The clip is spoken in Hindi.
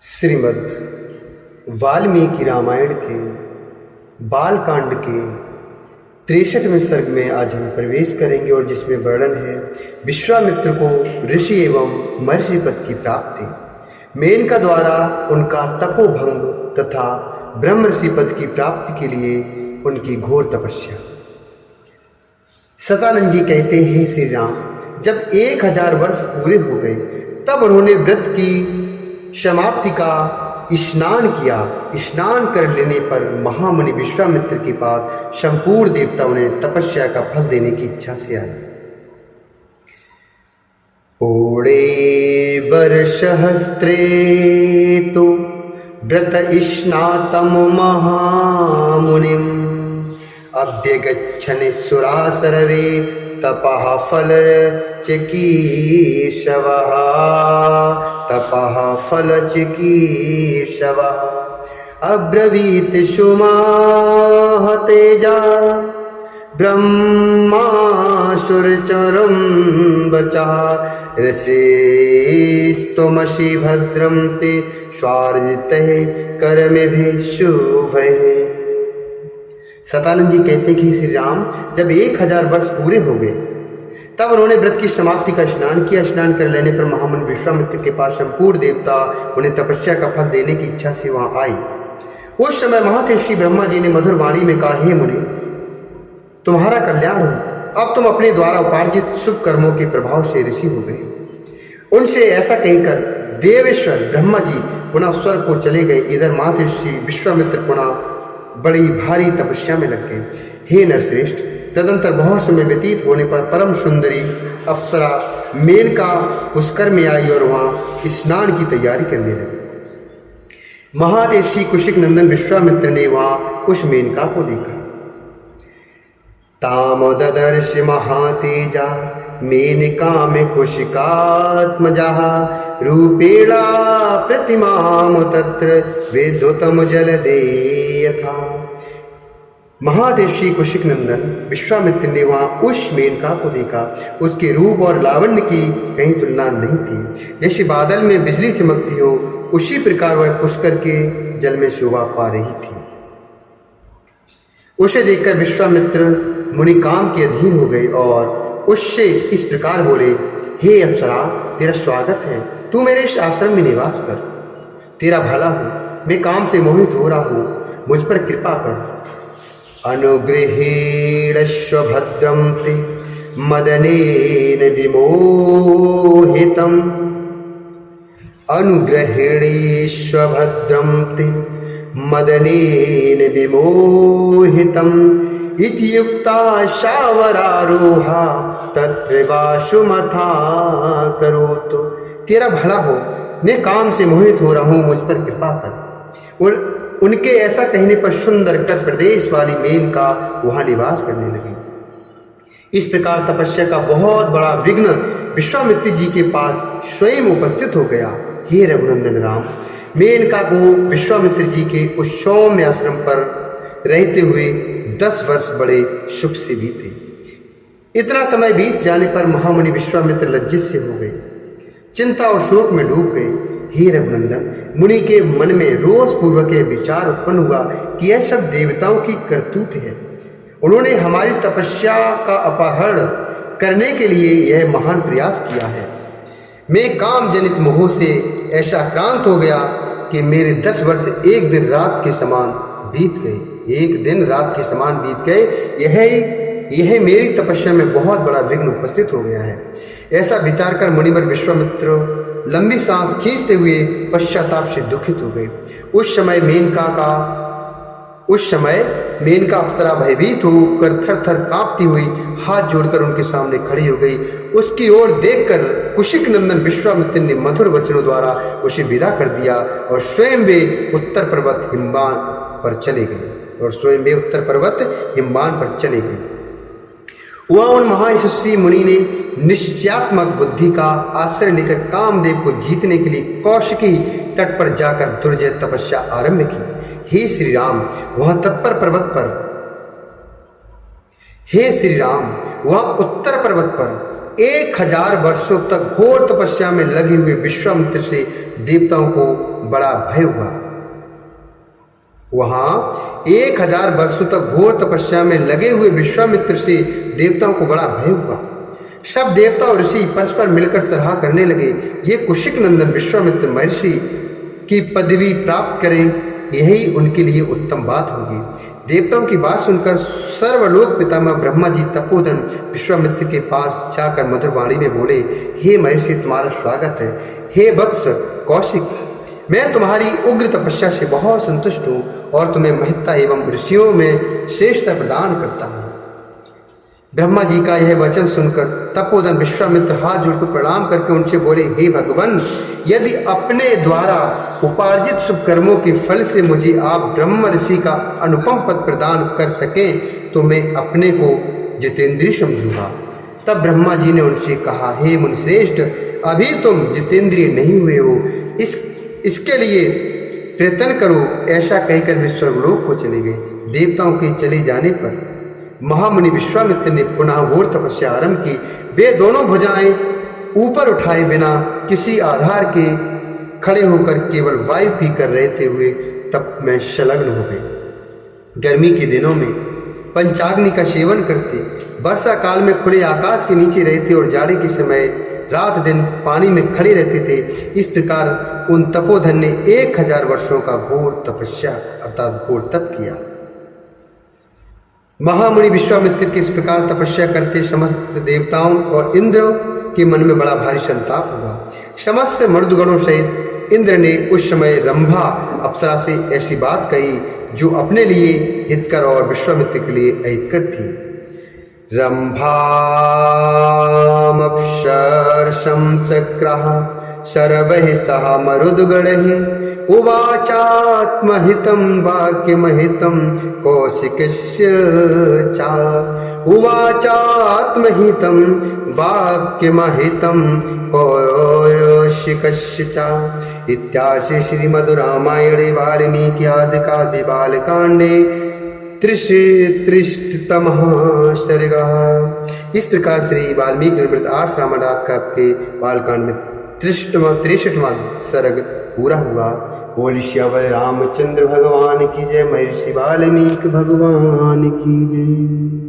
श्रीमद् वाल्मीकि रामायण के बालकांड के 63वें सर्ग में आज हम प्रवेश करेंगे और जिसमें वर्णन है विश्वामित्र को ऋषि एवं महर्षि पद की प्राप्ति, मेनका द्वारा उनका तपोभंग तथा ब्रह्म ऋषि पद की प्राप्ति के लिए उनकी घोर तपस्या। सतानंद जी कहते हैं, श्री राम जब 1000 वर्ष पूरे हो गए तब उन्होंने व्रत की समाप्ति का स्नान किया। स्नान कर लेने पर महामुनि विश्वामित्र के पास संपूर्ण देवता उन्हें तपस्या का फल देने की इच्छा से आए। पूर्णे वर्षहस्त्रे तो व्रत स्नातम महामुनिम अभ्यगच्छन् सुरा सर्वे तपः फल चिकीर्षवः अब्रवीत सुमाह तेजा ब्रह्मासुरचरं वचः ऋषिस्तमसि भद्रं ते स्वार्जितः कर्मभिः शुभैः। सतानंद जी कहते कि श्री राम जब 1000 वर्ष पूरे हो गए तब उन्होंने व्रत की समाप्ति का स्नान किया। स्नान कर लेने पर महामुनि विश्वामित्र के पास संपूर्ण देवता उन्हें तपस्या का फल देने की इच्छा से वहां आई। उस समय महातेशी ब्रह्मा जी ने मधुर वाणी में कहा, हे मुनि तुम्हारा कल्याण हो, अब तुम अपने द्वारा उपार्जित शुभ कर्मों के प्रभाव से ऋषि हो गए। उनसे ऐसा कहकर देवेश्वर ब्रह्मा जी पुनः स्वर्ग को चले गए। इधर महातेशी विश्वामित्र पुनः बड़ी भारी तपस्या में लग गए। हे नरश्रेष्ठ, तदंतर बहुत समय व्यतीत होने पर परम सुंदरी अप्सरा मेनका पुष्कर में आई और वहां स्नान की तैयारी करने लगी। महादेशी कुशिक नंदन विश्वामित्र ने वहां उस मेनका को देखा। ताम ददर्श महातेजा मेनका में कुशिकात्मजा रूपेणा प्रतिमाम तत्र विद्युतम जलदे यथा। महादेशी कुशिक नंदन विश्वामित्र ने वहां उस मेनका को देखा। उसके रूप और लावण्य की कहीं तुलना नहीं थी। जैसे बादल में बिजली चमकती हो उसी प्रकार वह पुष्कर के जल में शोभा पा रही थी। उसे देखकर विश्वामित्र मुनि काम के अधीन हो गए और उससे इस प्रकार बोले, हे अप्सरा तेरा स्वागत है, तू मेरे इस आश्रम में निवास कर, तेरा भला हो, मैं काम से मोहित हो रहा हूँ, मुझ पर कृपा कर। अनुगृहीणस्व भद्रं ते मदनेन विमोहितम् अनुगृहीणेष्व भद्रं ते मदनेन विमोहितम् इति युक्ता शावरारोहा तत्र वासुमथा करोतु। तेरा भला हो, मैं काम से मोहित हो रहा हूँ, मुझ पर कृपा कर। उनके ऐसा कहने पर सुंदर कर प्रदेश वाली मेनका वहां निवास करने लगी। इस प्रकार तपस्या का बहुत बड़ा विघ्न विश्वामित्र जी के पास स्वयं उपस्थित हो गया। हे रघुनंदन राम, मेनका को विश्वामित्र जी के उस सौम्य आश्रम पर रहते हुए 10 वर्ष बड़े सुख से बीते। इतना समय बीत जाने पर महामुनि विश्वामित्र लज्जित से हो गए, चिंता और शोक में डूब गए। हे रघुनंदन, मुनि के मन में रोष पूर्वक यह विचार उत्पन्न हुआ कि यह सब देवताओं की करतूत है। उन्होंने हमारी तपस्या का अपहरण करने के लिए यह महान प्रयास किया है। मैं काम जनित मोह से ऐसा क्रांत हो गया कि मेरे 10 वर्ष एक दिन रात के समान बीत गए। एक दिन रात के समान बीत गए। यह मेरी तपस्या में बहुत बड़ा विघ्न उपस्थित हो गया है। ऐसा विचार कर मुनिवर विश्वामित्र लंबी सांस खींचते हुए पश्चाताप से दुखित हो गए। उस समय मेनका अप्सरा भयभीत होकर थर थर कांपती हुई हाथ जोड़कर उनके सामने खड़ी हो गई। उसकी ओर देखकर कुशिक नंदन विश्वामित्र ने मधुर वचनों द्वारा उसे विदा कर दिया और स्वयं वे उत्तर पर्वत हिमवान पर चले गए। वहाँ उन महायशस्वी मुनि ने निश्चयात्मक बुद्धि का आश्रय लेकर कामदेव को जीतने के लिए कौशिकी तट पर जाकर दुर्जय तपस्या आरंभ की। हे श्री राम, वहाँ उत्तर पर्वत पर 1000 वर्षों तक घोर तपस्या में लगे हुए विश्वामित्र से देवताओं को बड़ा भय हुआ। वहां 1000 वर्षों तक घोर तपस्या में लगे हुए विश्वामित्र से देवताओं को बड़ा भय हुआ। सब देवता और ऋषि परस्पर मिलकर सलाह करने लगे, ये कुशिक नंदन विश्वामित्र महर्षि की पदवी प्राप्त करें, यही उनके लिए उत्तम बात होगी। देवताओं की बात सुनकर सर्वलोक पितामह ब्रह्मा जी तपोधन विश्वामित्र के पास जाकर मधुर वाणी में बोले, हे महर्षि तुम्हारा स्वागत है। हे वत्स कौशिक, मैं तुम्हारी उग्र तपस्या से बहुत संतुष्ट हूँ और तुम्हें महत्ता एवं ऋषियों में श्रेष्ठता प्रदान करता हूँ। ब्रह्मा जी का यह वचन सुनकर तपोधन विश्वामित्र हाथ जोड़कर प्रणाम करके उनसे बोले, हे भगवान, यदि अपने द्वारा उपार्जित शुभ कर्मों के फल से मुझे आप ब्रह्म ऋषि का अनुपम पद प्रदान कर सकें तो मैं अपने को जितेंद्रिय समझूंगा। तब ब्रह्मा जी ने उनसे कहा, हे मुनिश्रेष्ठ, अभी तुम जितेंद्रिय नहीं हुए हो, इसके लिए प्रयत्न करो। ऐसा कहकर वे स्वर्गलोक को चले गए। देवताओं के चले जाने पर महामुनि विश्वामित्र ने पुनः घोर तपस्या आरंभ की। वे दोनों भुजाएं ऊपर उठाए बिना किसी आधार के खड़े होकर केवल वायु पीकर रहते हुए तप में संलग्न हो गए। गर्मी के दिनों में पंचाग्नि का सेवन करते, वर्षा काल में खुले आकाश के नीचे रहते और जाड़े के समय रात दिन पानी में खड़े रहते थे। इस प्रकार उन तपोधन ने 1000 वर्षों का घोर तपस्या अर्थात घोर तप किया। महामुनि विश्वामित्र के इस प्रकार तपस्या करते समस्त देवताओं और इंद्र के मन में बड़ा भारी संताप हुआ। समस्त मर्दगणों सहित इंद्र ने उस समय रंभा अप्सरा से ऐसी बात कही जो अपने लिए हितकर और विश्वामित्र के लिए अहितकर थी। रंभामप्सरसं चक्रः सर्वैः सह मरुद्गणैः उवाचात्महितं वाक्यमहितं कौशिकस्य च उवाचात्महितं वाक्यमहितं कौशिकस्य च इत्याशि श्रीमद् रामायणे वाल्मीकि आदि काव्ये बालकांडे 33तमः सर्गः। इस प्रकार श्री वाल्मीकि निर्मित 8 रामायण के बालकांड में 63वां सर्ग पूरा हुआ। बोल श्यावर रामचंद्र भगवान की जय, महर्षि वाल्मीकि भगवान की जय।